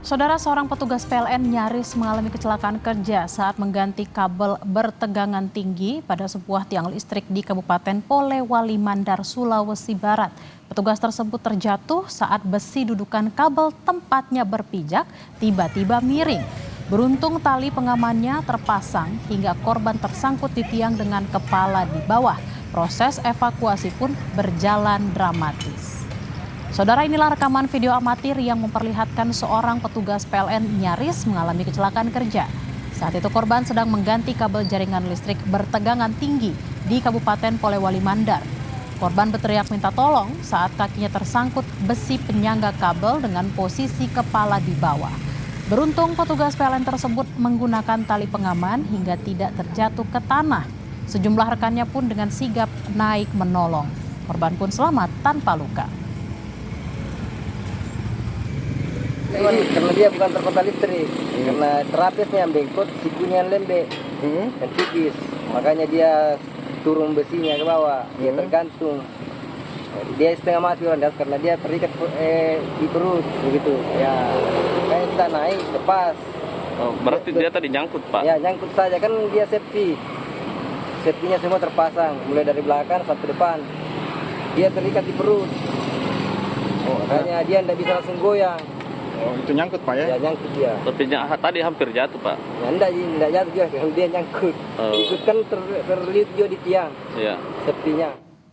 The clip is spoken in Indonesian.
Saudara, seorang petugas PLN nyaris mengalami kecelakaan kerja saat mengganti kabel bertegangan tinggi pada sebuah tiang listrik di Kabupaten Polewali Mandar, Sulawesi Barat. Petugas tersebut terjatuh saat besi dudukan kabel tempatnya berpijak tiba-tiba miring. Beruntung tali pengamannya terpasang hingga korban tersangkut di tiang dengan kepala di bawah. Proses evakuasi pun berjalan dramatis. Saudara, inilah rekaman video amatir yang memperlihatkan seorang petugas PLN nyaris mengalami kecelakaan kerja. Saat itu korban sedang mengganti kabel jaringan listrik bertegangan tinggi di Kabupaten Polewali Mandar. Korban berteriak minta tolong saat kakinya tersangkut besi penyangga kabel dengan posisi kepala di bawah. Beruntung petugas PLN tersebut menggunakan tali pengaman hingga tidak terjatuh ke tanah. Sejumlah rekannya pun dengan sigap naik menolong. Korban pun selamat tanpa luka. Karena dia bukan terkopal listrik, karena terapisnya yang bengkot, sikunya yang lembek dan tipis, makanya dia turun besinya ke bawah, dia tergantung. Dia setengah mati orang das karena dia terikat di perut begitu. Ya, kayak kita naik lepas. Oh, berarti dia tadi nyangkut, Pak? Ya, nyangkut saja, kan dia safety. Safety-nya semua terpasang, mulai dari belakang sampai depan. Dia terikat di perut. Makanya dia tidak bisa langsung goyang. Oh, itu nyangkut, Pak, ya? Ya, nyangkut dia. Tapi tadi hampir jatuh, Pak? Ya, enggak jatuh juga, dia nyangkut. Oh. Ikut kan terlilit juga di tiang. Iya. Sepertinya.